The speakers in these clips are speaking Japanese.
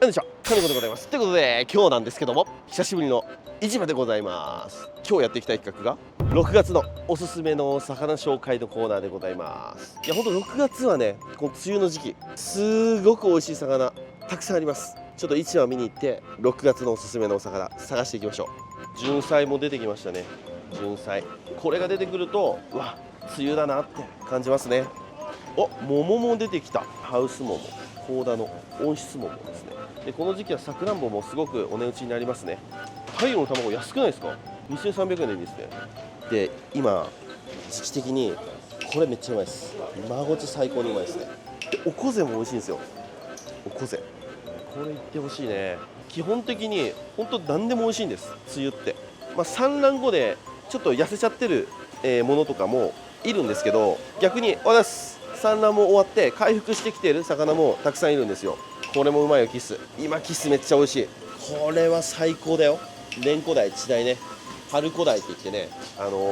こんにちは、金子でございます。ということで、今日なんですけども、久しぶりの市場でございます。今日やっていきたい企画が、6月のおすすめの魚紹介のコーナーでございます。いや、ほんと6月はね、この梅雨の時期、すごく美味しい魚、たくさんあります。ちょっと市場見に行って、6月のおすすめのお魚、探していきましょう。純菜も出てきましたね。純菜。これが出てくると、うわ、梅雨だなって感じますね。お、桃も出てきた。ハウス桃。甲田の温室桃ですね。でこの時期はさくらんぼもすごくお値打ちになりますね。太陽の卵安くないですか？ 2300 円でいいですね。で今時期的にこれめっちゃうまいです。マゴチ最高にうまいですね。でおこぜも美味しいんですよ。おこぜこれいってほしいね。基本的に本当何でも美味しいんです、梅雨って。産卵後でちょっと痩せちゃってるものとかもいるんですけど、逆に産卵も終わって回復してきている魚もたくさんいるんですよ。これもうまいよ、キス。今キスめっちゃ美味しい。これは最高だよ。レンコダイ、チダイね、春コダイって言ってね、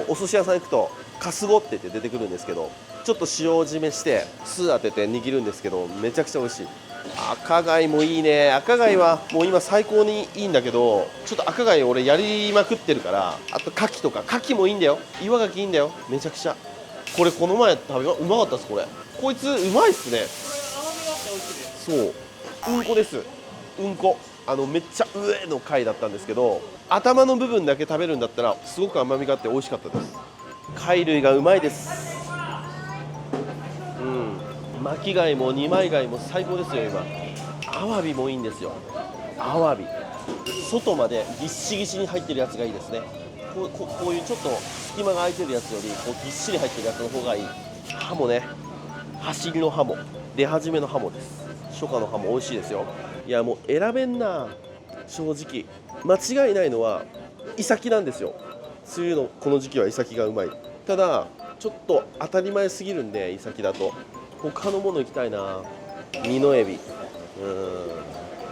お寿司屋さん行くとカスゴって言って出てくるんですけど、ちょっと塩締めして酢当てて握るんですけど、めちゃくちゃ美味しい。赤貝もいいね。赤貝はもう今最高にいいんだけど、ちょっと赤貝俺やりまくってるから。あと牡蠣とか、牡蠣もいいんだよ。岩牡蠣いいんだよ、めちゃくちゃ。これこの前食べうまかったです。こいつうまいっすね。そう、うんこです。うんこ、めっちゃ上の貝だったんですけど、頭の部分だけ食べるんだったらすごく甘みがあって美味しかったです。貝類がうまいです。巻き貝も二枚貝も最高ですよ。今アワビもいいんですよ。アワビ外までぎっしぎしに入ってるやつがいいですね。こういうちょっと隙間が空いてるやつよりこうぎっしり入ってるやつの方がいい。ハモね、走りのハモ、出始めのハモです。初夏のハモ美味しいですよ。いやもう選べんな、正直。間違いないのはイサキなんですよ。梅雨のこの時期はイサキがうまい。ただちょっと当たり前すぎるんで、イサキだと他のもの行きたいな。ミノエビ、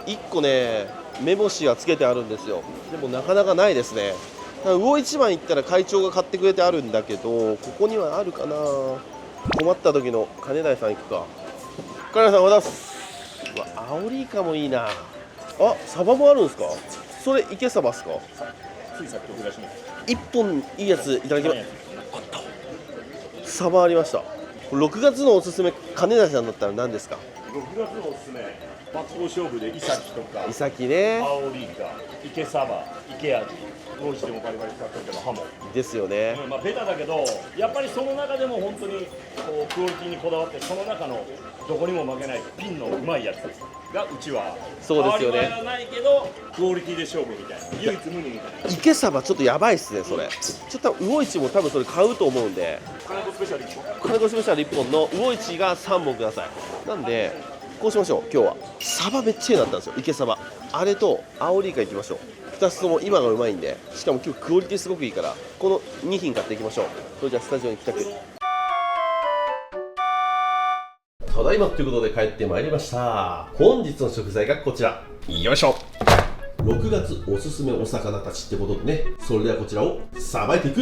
1個ね目星がつけてあるんですよ。でもなかなかないですね。魚市場行ったら会長が買ってくれてあるんだけど、ここにはあるかな。困った時の金台さん行くか。金台さん渡す。アオリイカもいいな。あ、サバもあるんですか？それ池サバですか？ついさっき送り出しました。1本いいやついただきます。あった、サバありました。6月のおすすめ、金台さんだったら何ですか6月のおすすめ、真っ向勝負でイサキとかイサキね、アオリイカ、イケサバ、イケアジ、どうしてもバリバリ使ってるけどハモですよね。ベタだけど、やっぱりその中でも本当にこうクオリティにこだわって、その中のどこにも負けないピンのうまいやつがうちは。そうですよね。変わり映えはないけどクオリティで勝負みたいな、唯一無二みたいな。池サバちょっとやばいっすね。それちょっと魚市も多分それ買うと思うんで、金子スペシャル1本、金子スペシャル1本の魚市が3本ください。なんでこうしましょう。今日はサバめっちゃいいなったんですよ。池サバ、あれとアオリイカいきましょう。2つとも今がうまいんで、しかも今日クオリティすごくいいから、この2品買っていきましょう。それじゃあスタジオに帰宅。ただいまということで帰ってまいりました。本日の食材がこちら、よいしょ。6月おすすめお魚たちってことでね、それではこちらをさばいていく。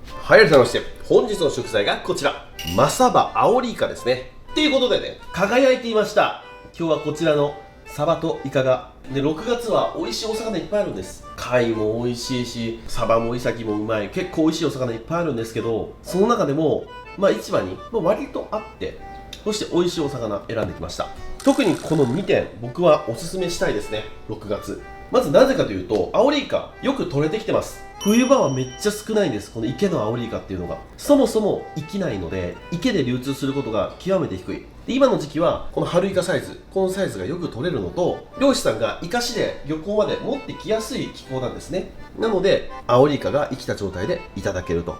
はい、ありがとうございまして、本日の食材がこちら、マサバアオリイカですね。っていうことでね、輝いていました。今日はこちらのサバとイカがで、6月は美味しいお魚いっぱいあるんです。貝も美味しいし、サバもイサキもうまい、結構美味しいお魚いっぱいあるんですけど、その中でも市場に割とあって、そして美味しいお魚選んできました。特にこの2点僕はおすすめしたいですね。6月まずなぜかというと、アオリイカよく取れてきてます。冬場はめっちゃ少ないんです。この池のアオリイカっていうのがそもそも生きないので、池で流通することが極めて低い。で今の時期はこの春イカサイズ、このサイズがよく取れるのと、漁師さんがイカシで漁港まで持ってきやすい気候なんですね。なのでアオリイカが生きた状態でいただけると、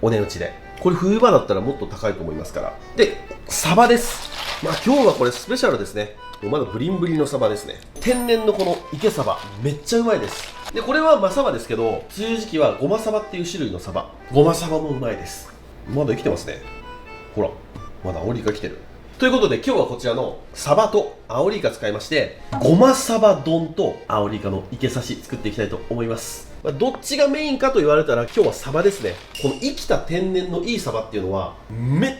お値打ちで。これ冬場だったらもっと高いと思いますから。でサバです。今日はこれスペシャルですね。まだブリンブリンのサバですね。天然のこの池サバめっちゃうまいです。でこれはマサバですけど、梅雨時期はゴマサバっていう種類のサバ、ゴマサバもうまいです。まだ生きてますね。ほら、まだアオリイカ来てる。ということで今日はこちらのサバとアオリイカ使いまして、ゴマサバ丼とアオリイカの池刺し作っていきたいと思います。どっちがメインかと言われたら今日はサバですね。この生きた天然のいいサバっていうのはめっ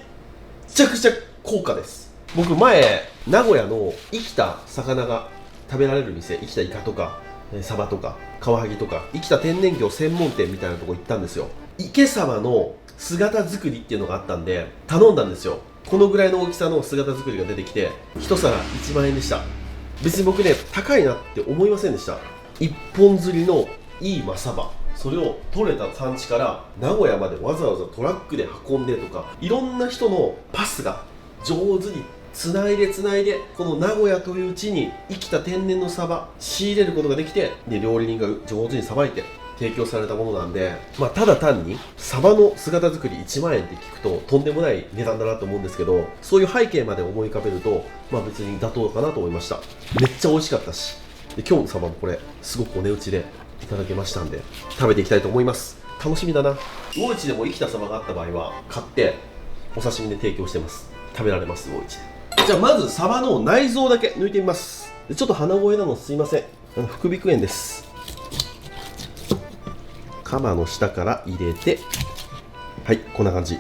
ちゃくちゃ高価です。僕前名古屋の生きた魚が食べられる店、生きたイカとかサバとかカワハギとか生きた天然魚専門店みたいなとこ行ったんですよ。池様の姿作りっていうのがあったんで頼んだんですよ。このぐらいの大きさの姿作りが出てきて1皿1万円でした。別に僕ね高いなって思いませんでした。一本釣りのいいマサバ、それを取れた産地から名古屋までわざわざトラックで運んでとか、いろんな人のパスが上手につないでこの名古屋という地に生きた天然のサバ仕入れることができて、で料理人が上手にさばいて提供されたものなんで、ただ単にサバの姿作り1万円って聞くととんでもない値段だなと思うんですけど、そういう背景まで思い浮かべると別に妥当かなと思いました。めっちゃ美味しかったし、で今日のサバもこれすごくお値打ちでいただけましたんで食べていきたいと思います。楽しみだな。魚市でも生きたサバがあった場合は買ってお刺身で提供してます。食べられます、魚市で。じゃあまずサバの内臓だけ抜いてみます。ちょっと鼻声なのすいません、副鼻腔炎です。カマの下から入れて、はい、こんな感じ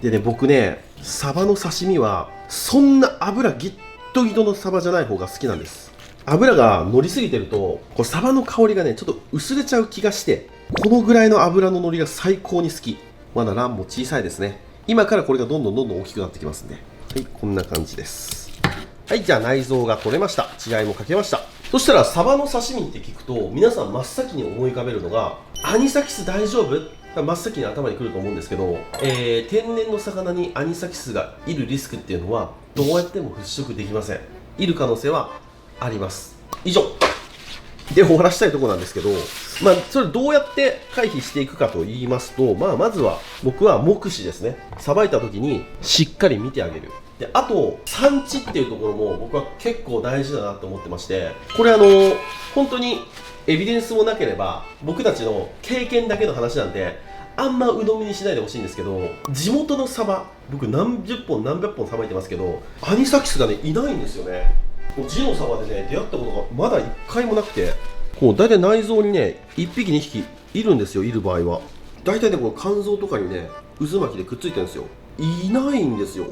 でね。僕ねサバの刺身はそんな油ギットギトのサバじゃない方が好きなんです。油が乗りすぎてるとこれサバの香りがねちょっと薄れちゃう気がして、このぐらいの油の乗りが最高に好き。まだ卵も小さいですね。今からこれがどんどん大きくなってきますんで、はい、こんな感じです。はい、じゃあ内臓が取れました。血合いもかけました。そしたらサバの刺身って聞くと皆さん真っ先に思い浮かべるのがアニサキス大丈夫？真っ先に頭にくると思うんですけど、天然の魚にアニサキスがいるリスクっていうのはどうやっても払拭できません。いる可能性はあります。以上で終わらしたいところなんですけど、それどうやって回避していくかと言いますと、まずは僕は目視ですね。さばいた時にしっかり見てあげる。であと産地っていうところも僕は結構大事だなと思ってまして、これ本当にエビデンスもなければ僕たちの経験だけの話なんであんま鵜呑みにしないでほしいんですけど、地元のサバ僕何十本何百本さばいてますけどアニサキスがねいないんですよね。地のサバでね出会ったことがまだ1回もなくて、こう大体内臓にね1匹2匹いるんですよ。いる場合は大体ねこの肝臓とかにね渦巻きでくっついてるんですよ。いないんですよ。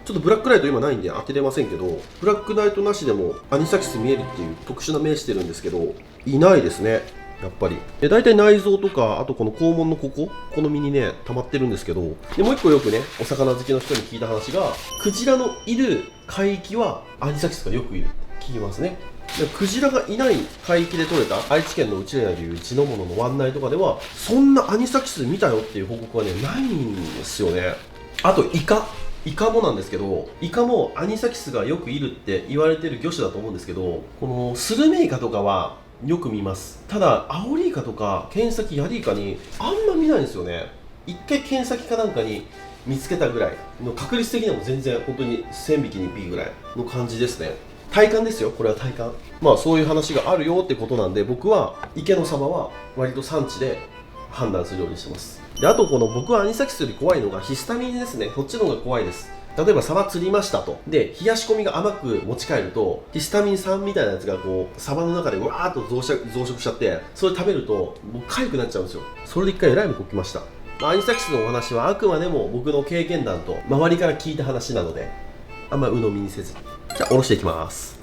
ちょっとブラックライト今ないんで当てれませんけど、ブラックライトなしでもアニサキス見えるっていう特殊な目してるんですけどいないですねやっぱり。で大体内臓とかあとこの肛門のこの身にね溜まってるんですけど、でもう一個よくねお魚好きの人に聞いた話が、クジラのいる海域はアニサキスがよくいるって聞きますね。でクジラがいない海域で取れた愛知県の内浦でいう地の物の湾内とかではそんなアニサキス見たよっていう報告はねないんですよね。あとイカもなんですけど、イカもアニサキスがよくいるって言われてる魚種だと思うんですけど、このスルメイカとかはよく見ます。ただアオリイカとかケンサキヤリイカにあんま見ないんですよね。一回ケンサキかなんかに見つけたぐらいの確率的にも全然本当に1000匹に1匹ぐらいの感じですね。体感ですよ、これは体感。そういう話があるよってことなんで、僕は池のサバは割と産地で判断するようにしてます。であと僕はアニサキスより怖いのがヒスタミンですね。こっちの方が怖いです。例えばサバ釣りましたと、で冷やし込みが甘く持ち帰るとヒスタミン酸みたいなやつがサバの中でわーっと増殖しちゃって、それ食べるともう痒くなっちゃうんですよ。それで一回えらい目こきました。アニサキスのお話はあくまでも僕の経験談と周りから聞いた話なのであんま鵜呑みにせず。じゃあおろしていきます。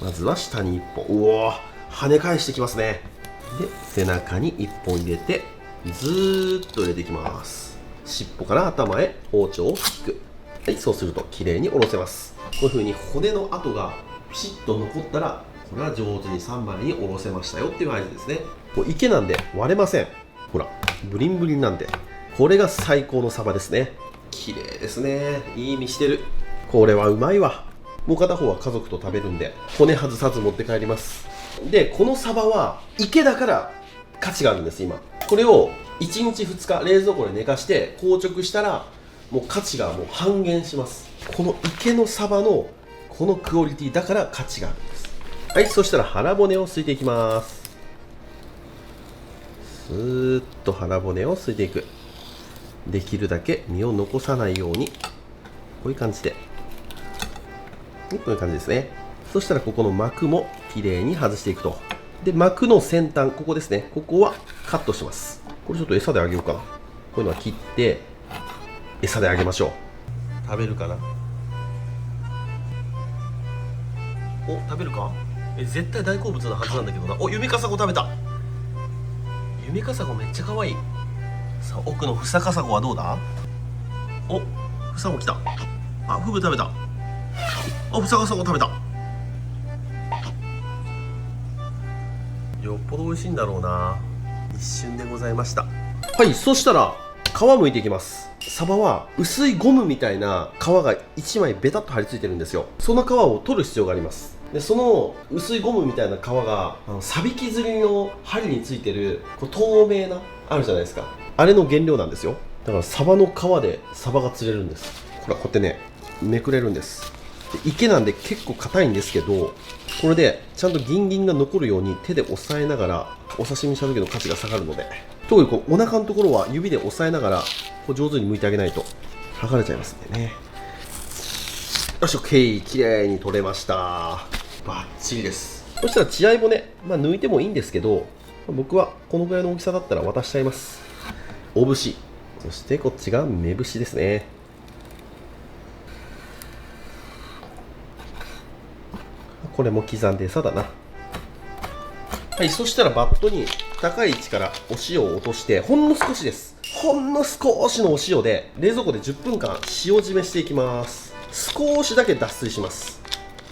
まずは下に1本、うおー跳ね返してきますね。で背中に1本入れてずーっと入れていきます。尻尾から頭へ包丁を引く。はい、そうするときれいにおろせます。こういう風に骨の跡がピシッと残ったらこれは上手に3枚におろせましたよっていう合図ですね。池なんで割れません。ほらブリンブリンなんでこれが最高のサバですね。綺麗ですね。いい身してる。これはうまいわ。もう片方は家族と食べるんで骨外さず持って帰ります。でこのサバは池だから価値があるんです。今これを1日2日冷蔵庫で寝かして硬直したらもう価値がもう半減します。この池のサバのこのクオリティだから価値があるんです。はい、そしたら腹骨をすいていきます。スーッと腹骨をすいていく。できるだけ身を残さないようにこういう感じで、こういう感じですね。そしたらここの膜もきれいに外していくと。で膜の先端ここですね、ここはカットします。これちょっと餌であげようかな。こういうのは切って餌であげましょう。食べるかな。お、食べるか？絶対大好物なはずなんだけどな。お、ユミカサゴ食べた。ユミカサゴめっちゃ可愛い。さあ、奥のフサカサゴはどうだ？お、フサゴ来た。あ、フグ食べた。あ、フサカサゴ食べた。よっぽど美味しいんだろうな。一瞬でございました。はい、そしたら皮剥いていきます。サバは薄いゴムみたいな皮が1枚ベタっと張り付いてるんですよ。その皮を取る必要があります。でその薄いゴムみたいな皮がサビキ釣りの針についてるこう透明なあるじゃないですか、あれの原料なんですよ。だからサバの皮でサバが釣れるんです。これこうやってねめくれるんです。で池なんで結構硬いんですけど、これでちゃんとギンギンが残るように手で押さえながらお刺身した時の価値が下がるので、特にこうお腹のところは指で押さえながらこう上手に剥いてあげないと剥がれちゃいますんでね。よし OK、 きれいに取れました。バッチリです。そしたら血合い骨、抜いてもいいんですけど、僕はこのぐらいの大きさだったら渡しちゃいます。お節、そしてこっちが目節ですね。これも刻んで餌だな。はい、そしたらバットに高い位置からお塩を落として、ほんの少しです。ほんの少しのお塩で冷蔵庫で10分間塩締めしていきます。少しだけ脱水します。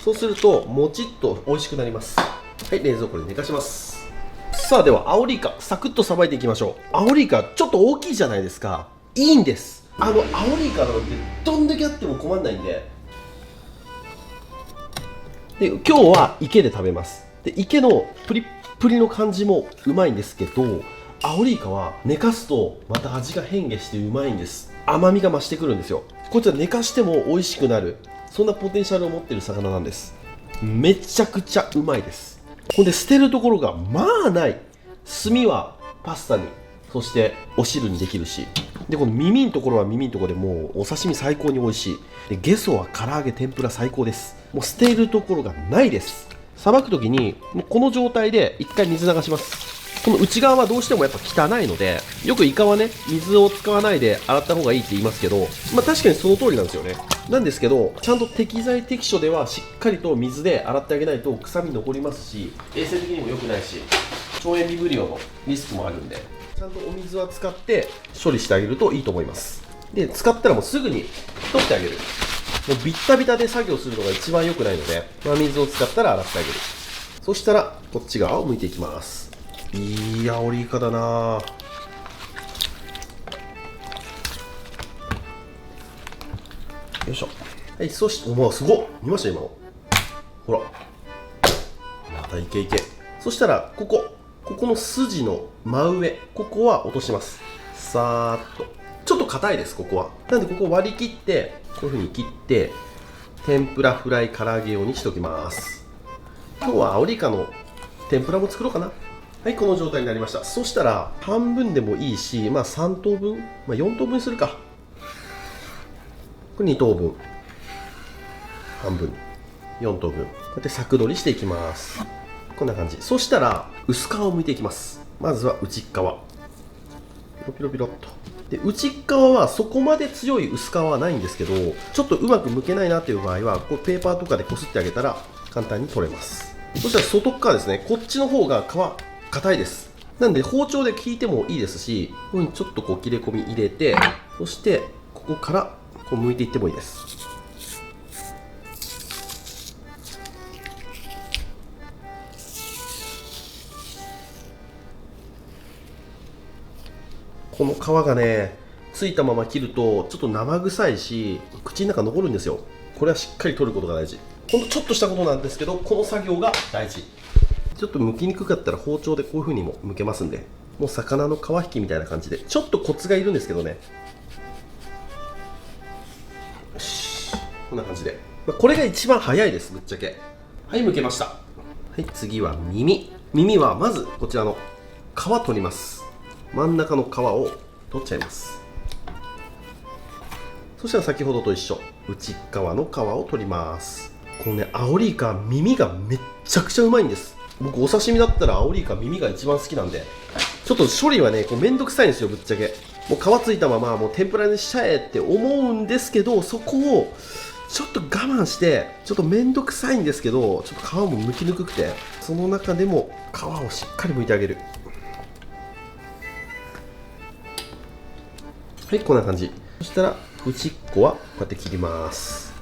そうするともちっと美味しくなります。はい、冷蔵庫で寝かします。さあ、ではアオリイカサクッとさばいていきましょう。アオリイカちょっと大きいじゃないですか。いいんです。アオリイカなんてどんだけあっても困んないんで。で今日は池で食べます。で池のプリップリの感じもうまいんですけど、アオリイカは寝かすとまた味が変化してうまいんです。甘みが増してくるんですよ。こいつは寝かしても美味しくなる、そんなポテンシャルを持っている魚なんです。めちゃくちゃうまいです。ほんで捨てるところがまあない。炭はパスタに、そしてお汁にできるし、でこの耳のところは耳のところでもうお刺身最高に美味しい。でゲソは唐揚げ天ぷら最高です。もう捨てるところがないです。さばくときにもうこの状態で一回水流します。この内側はどうしてもやっぱ汚いので、よくイカはね水を使わないで洗った方がいいって言いますけど、確かにその通りなんですよね。なんですけどちゃんと適材適所ではしっかりと水で洗ってあげないと臭み残りますし、衛生的にも良くないし、腸炎ビブリオのリスクもあるんで、ちゃんとお水は使って処理してあげるといいと思います。で使ったらもうすぐに取ってあげる。もうビッタビタで作業するのが一番良くないので、水を使ったら洗ってあげる。そしたらこっち側を向いていきます。いいアオリイカだな。よいしょ。はい、そしてもうすごっ、見ました今の。ほらまたいけいけ。そしたらここの筋の真上、ここは落とします。さーっと。ちょっと硬いですここは。なんでここ割り切ってこういう風に切って天ぷらフライ唐揚げ用にしておきます。今日はアオリイカの天ぷらも作ろうかな。はい、この状態になりました。そしたら半分でもいいし、3等分、4等分にするか。これ2等分、半分4等分、こうやって柵取りしていきます。こんな感じ。そしたら薄皮を剥いていきます。まずは内側、ピロピロピロっと。で内側はそこまで強い薄皮はないんですけど、ちょっとうまく剥けないなという場合はこうペーパーとかでこすってあげたら簡単に取れます。そしたら外側ですね、こっちの方が皮硬いです。なんで包丁で切いてもいいですし、こういうふうにちょっとこう切れ込み入れて、そしてここからこう剥いていってもいいです。この皮がねついたまま切るとちょっと生臭いし口の中残るんですよ。これはしっかり取ることが大事。ほんとちょっとしたことなんですけど、この作業が大事。ちょっと剥きにくかったら包丁でこういう風にも剥けますんで、もう魚の皮引きみたいな感じで、ちょっとコツがいるんですけどね。よし、こんな感じで、これが一番早いですぶっちゃけ。はい、剥けました。はい、次は耳はまずこちらの皮取ります。真ん中の皮を取っちゃいます。そしたら先ほどと一緒、内側の皮を取ります。このねアオリイカ耳がめっちゃくちゃうまいんです。僕お刺身だったらアオリイカ耳が一番好きなんで、ちょっと処理はねこうめんどくさいんですよぶっちゃけ。もう皮ついたままもう天ぷらにしちゃえって思うんですけど、そこをちょっと我慢して、ちょっとめんどくさいんですけど、ちょっと皮も剥きにくくて、その中でも皮をしっかり剥いてあげる。はい、こんな感じ。そしたら内っこはこうやって切ります。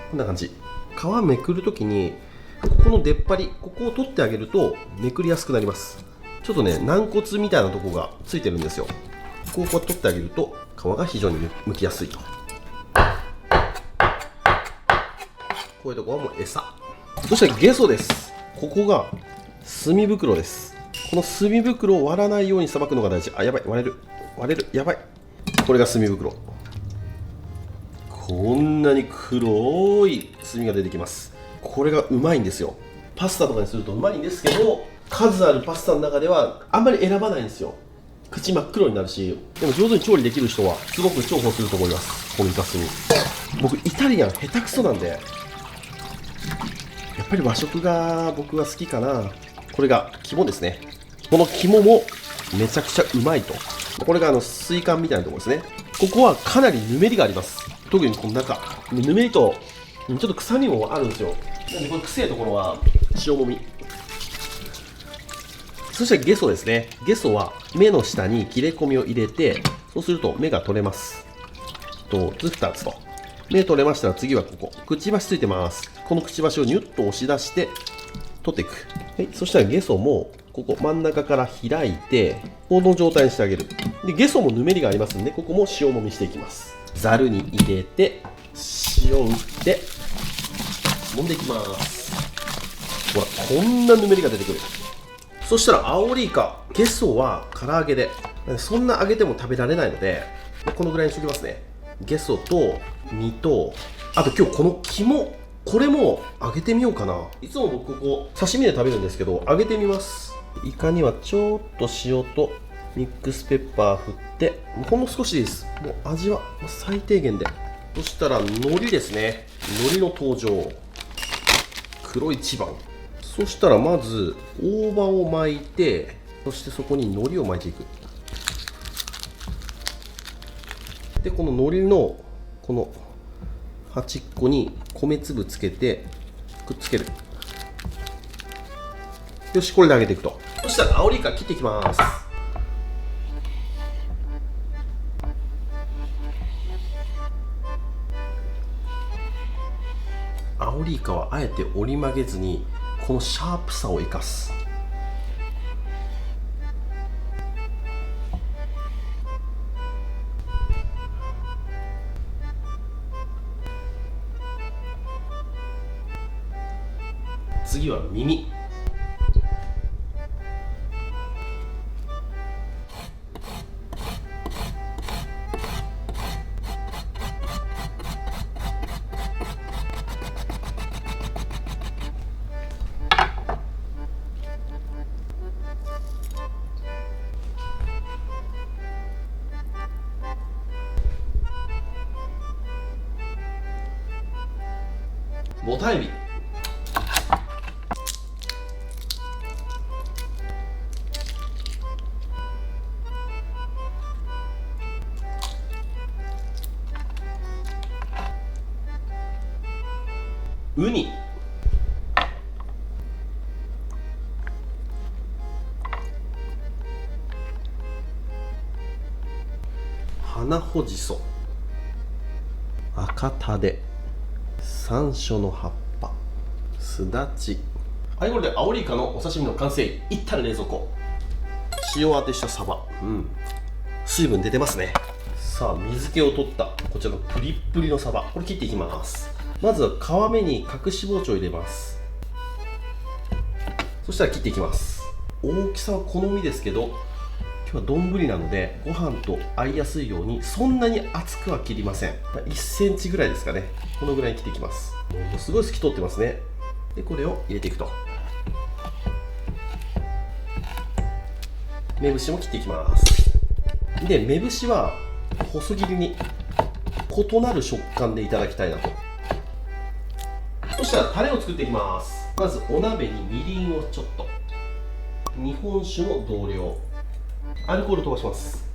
こんな感じ。皮めくるときにここの出っ張り、ここを取ってあげるとめくりやすくなります。ちょっとね、軟骨みたいなところがついてるんですよ。ここを取ってあげると皮が非常に剥きやすいと。こういうところはもう餌。そしてゲソです。ここが墨袋です。この墨袋を割らないようにさばくのが大事。あ、やばい、割れる、やばい。これが墨袋。こんなに黒い墨が出てきます。これがうまいんですよ。パスタとかにするとうまいんですけど、数あるパスタの中ではあんまり選ばないんですよ。口真っ黒になるし、でも上手に調理できる人はすごく重宝すると思います。このイカスミ。僕イタリアン下手くそなんで、やっぱり和食が僕は好きかな。これが肝ですね。この肝もめちゃくちゃうまいと。これが水管みたいなところですね。ここはかなりぬめりがあります。特にこの中、ぬめりとちょっと臭みもあるんですよ。なんでこれ臭いところは塩もみ。そしてゲソですね。ゲソは目の下に切れ込みを入れて、そうすると目が取れます。1つ2つと。目取れましたら次はここ。くちばしついてます。このくちばしをニュッと押し出して取っていく。はい、そしたらゲソもここ真ん中から開いて、この状態にしてあげる。で、ゲソもぬめりがありますんで、ここも塩もみしていきます。ざるに入れて、塩を打って、揉んでいきます。ほら、こんなぬめりが出てくる。そしたらアオリイカ、ゲソは唐揚げで、そんな揚げても食べられないので、このぐらいにしておきますね。ゲソと身と、あと今日この肝、これも揚げてみようかな。いつも僕ここ刺身で食べるんですけど、揚げてみます。イカにはちょっと塩とミックスペッパー振って、ほんの少しでいいです。もう味は最低限で。そしたら海苔ですね。海苔の登場。黒一番。そしたらまず大葉を巻いて、そしてそこに海苔を巻いていく。でこの海苔のこの端っこに米粒つけてくっつける。よし、これで揚げていくと。そしたらアオリイカ切っていきます。アオリイカはあえて折り曲げずにこのシャープさを生かす。次は耳。ボタンエビ。ウニ。花穂じそ。赤タデ。山椒の葉っぱ。すだち。はい、これでアオリイカのお刺身の完成。いったら冷蔵庫。塩当てしたサバ。水分出てますね。さあ、水気を取ったこちらのプリップリのサバ、これ切っていきます。まずは皮目に隠し包丁を入れます。そしたら切っていきます。大きさは好みですけど、今日は丼なのでご飯と合いやすいようにそんなに厚くは切りません。1センチぐらいですかね。このぐらいに切っていきます。ものすごい透き通ってますね。でこれを入れていくと。目節も切っていきます。で目節は細切りに異なる食感でいただきたいなと。そしたらタレを作っていきます。まずお鍋にみりんをちょっと、日本酒の同量、アルコール飛ばします。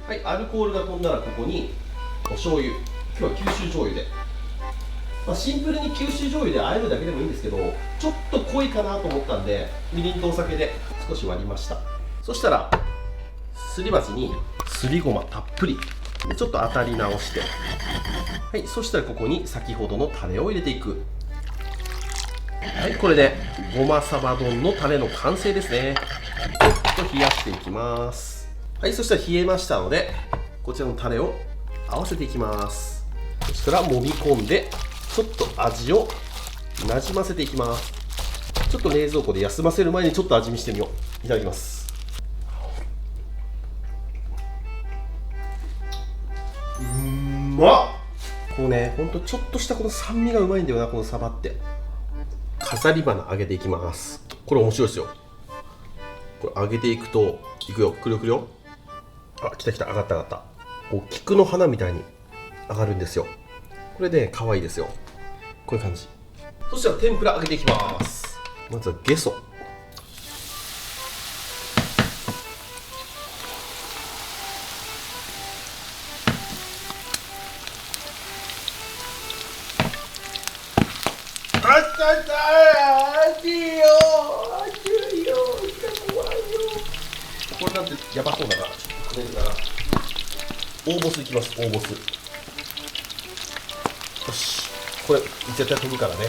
はい、アルコールが飛んだらここにお醤油、今日は九州醤油でシンプルに九州醤油で和えるだけでもいいんですけど、ちょっと濃いかなと思ったんでみりんとお酒で少し割りました。そしたらすり鉢にすりごまたっぷりでちょっと当たり直して、はい、そしたらここに先ほどのタレを入れていく。はい、これでごまサバ丼のタレの完成ですね。ちょっと冷やしていきます。はい、そしたら冷えましたのでこちらのタレを合わせていきます。そしたら揉み込んでちょっと味をなじませていきます。ちょっと冷蔵庫で休ませる前にちょっと味見してみよう。いただきます。うまっ。こうね、ほんとちょっとしたこの酸味がうまいんだよな、このサバって。飾り花揚げていきます。これ面白いですよ。これ揚げていくと、いくよ、くるくるよ。あ、来た来た、上がった上がった。こう菊の花みたいに上がるんですよ。これで可愛いですよ。こういう感じ。そしたら天ぷら揚げていきます。まずはゲソ。これなんてやばそうだな。ちょっとこれだな。大ボスいきます。大ボス。よし、これ絶対飛ぶからね。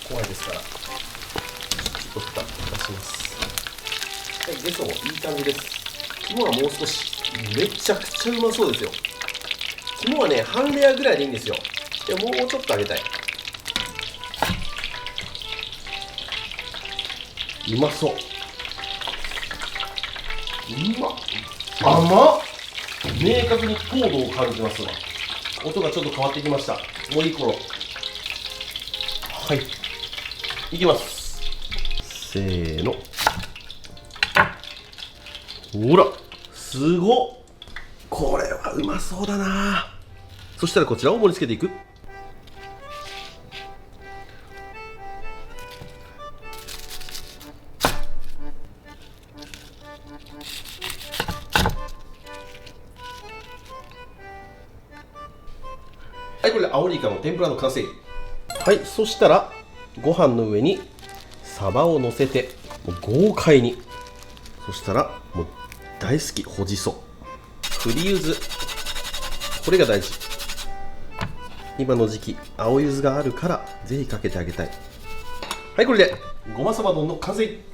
怖いですから。ちょっと蓋出します。はい、ゲソもいい感じです。肝はもう少し。めちゃくちゃうまそうですよ。肝はね、半レアぐらいでいいんですよ。でもうちょっと揚げたい。うまそう。うまっ。甘っ。明確に糖度を感じますわ。音がちょっと変わってきました。もういい頃。はい、いきます。せーの。ほら、すごっ。これはうまそうだな。そしたらこちらを盛り付けていく。はい、これでアオリイカの天ぷらの完成。はい、そしたらご飯の上にサバを乗せてもう豪快に。そしたらもう大好きほじそ栗柚子、これが大事。今の時期青柚子があるからぜひかけてあげたい。はい、これでごまサバ丼の完成。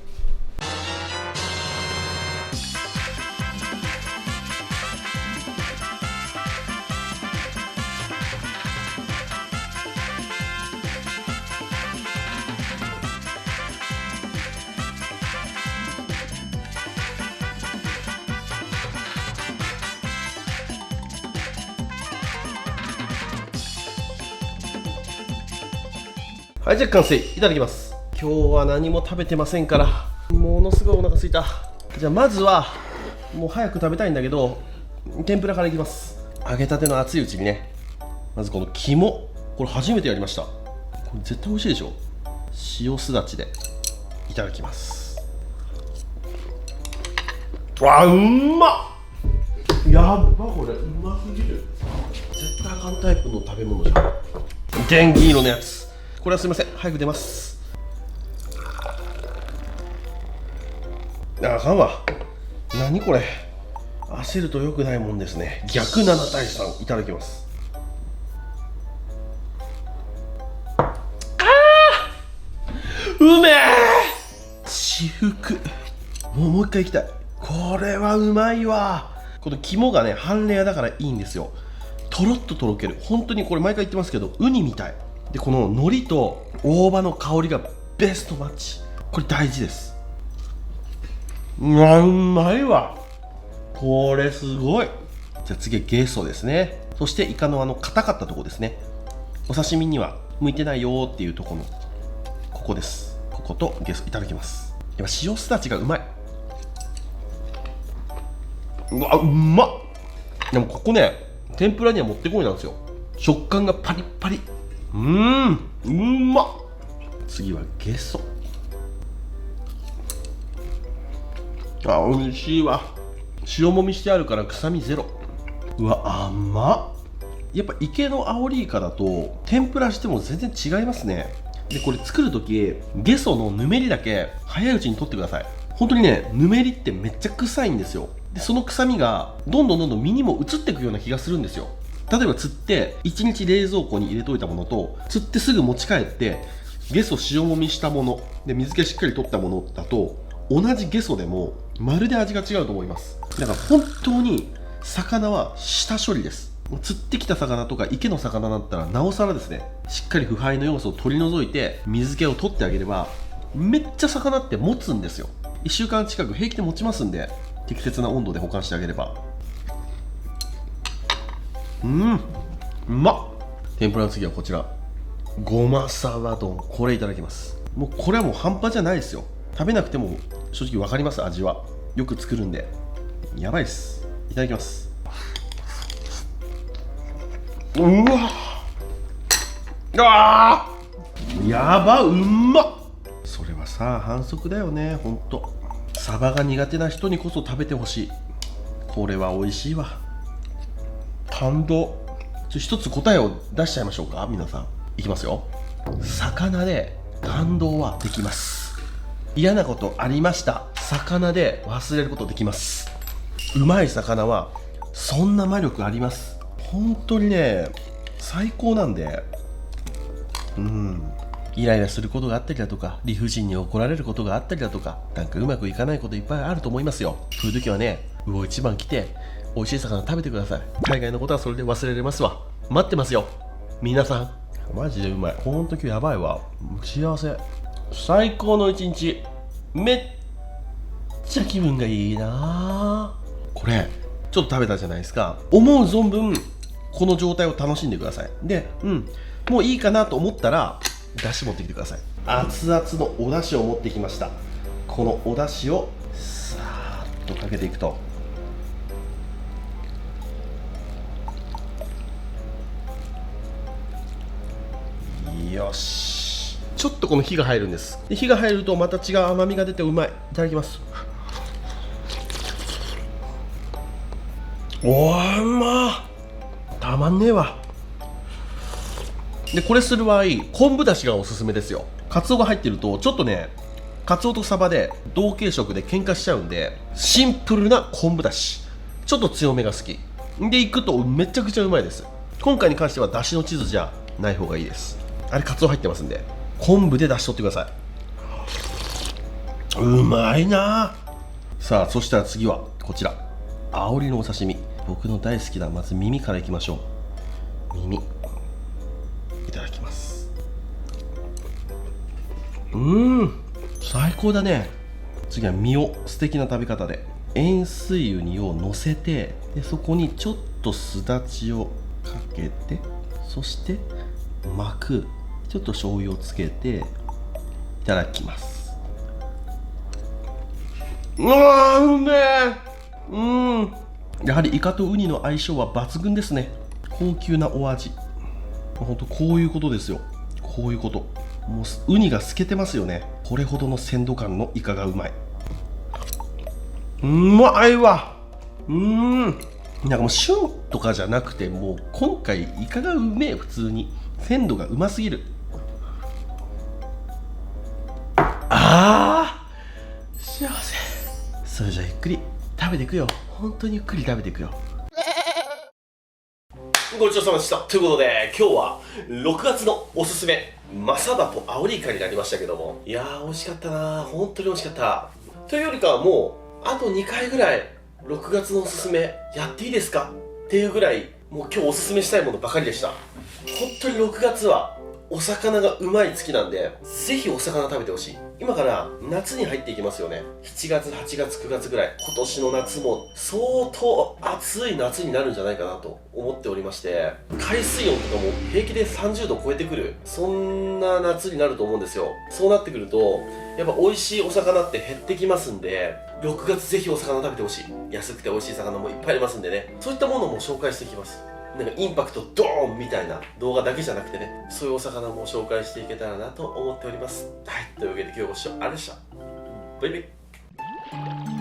はい、じゃあ完成。いただきます。今日は何も食べてませんからものすごいお腹すいた。じゃあまずはもう早く食べたいんだけど天ぷらからいきます。揚げたての熱いうちにね、まずこの肝、これ初めてやりました。これ絶対美味しいでしょ。塩すだちでいただきます。わあ、うんまっ。やっば、これうますぎる。絶対あかんタイプの食べ物じゃん。電気色のやつ。これはすみません、早く出ます。あかんわ。何これ。焦ると良くないもんですね。逆7対3。いただきます。うめえ。至福。もう一回いきたい。これはうまいわ。この肝がね、半レアだからいいんですよ。とろっととろける。本当にこれ毎回言ってますけど、ウニみたいで、この海苔と大葉の香りがベストマッチ。これ大事です。うまいわ。これすごい。じゃあ次はゲソですね。そしてイカの硬かったとこですね。お刺身には向いてないよっていうところのここです。こことゲソいただきます。やっぱ塩すだちがうまい。うわ、うまっ。でもここね、天ぷらにはもってこいなんですよ。食感がパリッパリ。うまっ。次はゲソ。あ、美味しいわ。塩もみしてあるから臭みゼロ。うわ、甘っ。やっぱ池のアオリイカだと天ぷらしても全然違いますね。でこれ作るときゲソのぬめりだけ早いうちに取ってください。本当にね、ぬめりってめっちゃ臭いんですよ。でその臭みがどんどん身にも移っていくような気がするんですよ。例えば釣って1日冷蔵庫に入れといたものと、釣ってすぐ持ち帰ってゲソ塩もみしたもので水気しっかり取ったものだと、同じゲソでもまるで味が違うと思います。だから本当に魚は下処理です。釣ってきた魚とか池の魚だったらなおさらですね、しっかり腐敗の要素を取り除いて水気を取ってあげればめっちゃ魚って持つんですよ。1週間近く平気で持ちますんで、適切な温度で保管してあげれば。うまっ。天ぷらの次はこちら、ごまさば丼。これいただきます。もうこれはもう半端じゃないですよ。食べなくても正直分かります。味はよく作るんでやばいです。いただきます。うわあー、やば、うまっ。それはさ、反則だよね。ほんとサバが苦手な人にこそ食べてほしい。これは美味しいわ。感動。一つ答えを出しちゃいましょうか。皆さんいきますよ。魚で感動はできます。嫌なことありました、魚で忘れることできます。うまい魚はそんな魔力あります。本当にね、最高なんで。イライラすることがあったりだとか、理不尽に怒られることがあったりだとか、なんかうまくいかないこといっぱいあると思いますよ。そういう時はね、魚一番来て美味しい魚食べてください。海外のことはそれで忘れられますわ。待ってますよ皆さん。マジでうまい。ほんと今日やばいわ。幸せ。最高の一日。めっちゃ気分がいいな。これちょっと食べたじゃないですか。思う存分この状態を楽しんでください。で、もういいかなと思ったらだし持ってきてください。熱々のお出汁を持ってきました。このお出汁をさーっとかけていくと、よし。ちょっとこの火が入るんです。で火が入るとまた違う甘みが出てうまい。いただきます。おー、うまー。たまんねえわ。でこれする場合、昆布だしがおすすめですよ。カツオが入ってるとちょっとね、カツオとサバで同系色で喧嘩しちゃうんで、シンプルな昆布だし、ちょっと強めが好きでいくとめちゃくちゃうまいです。今回に関してはだしの地図じゃない方がいいです。あれカツオ入ってますんで、昆布でだし取ってください。うまいな。さあそしたら次はこちら、アオリのお刺身。僕の大好きなまず耳からいきましょう。耳いただきます。最高だね。次は身を素敵な食べ方で、塩水ウニを乗せて、でそこにちょっとすだちをかけて、そして巻く。ちょっと醤油をつけていただきます。うわー、うめえ。やはりイカとウニの相性は抜群ですね。高級なお味。本当こういうことですよ。こういうこと。もうウニが透けてますよね。これほどの鮮度感のイカがうまい。うまいわ。なんかもう旬とかじゃなくて、もう今回イカがうめえ。普通に鮮度がうますぎる。幸せ。それじゃあゆっくり食べていくよ。本当にゆっくり食べていくよ。ごちそうさまでした。ということで今日は6月のおすすめ、マサバとアオリイカになりましたけども、いやー美味しかったな。本当に美味しかった。というよりかはもうあと2回ぐらい6月のおすすめやっていいですかっていうぐらい、もう今日おすすめしたいものばかりでした。本当に6月はお魚がうまい月なんで、ぜひお魚食べてほしい。今から夏に入っていきますよね。7月、8月、9月ぐらい。今年の夏も相当暑い夏になるんじゃないかなと思っておりまして、海水温とかも平気で30度超えてくる、そんな夏になると思うんですよ。そうなってくるとやっぱ美味しいお魚って減ってきますんで、6月ぜひお魚食べてほしい。安くて美味しい魚もいっぱいありますんでね、そういったものも紹介していきます。なんかインパクトドーンみたいな動画だけじゃなくてね、そういうお魚も紹介していけたらなと思っております。はい、というわけで今日ご視聴ありがとうございました。バイバイ。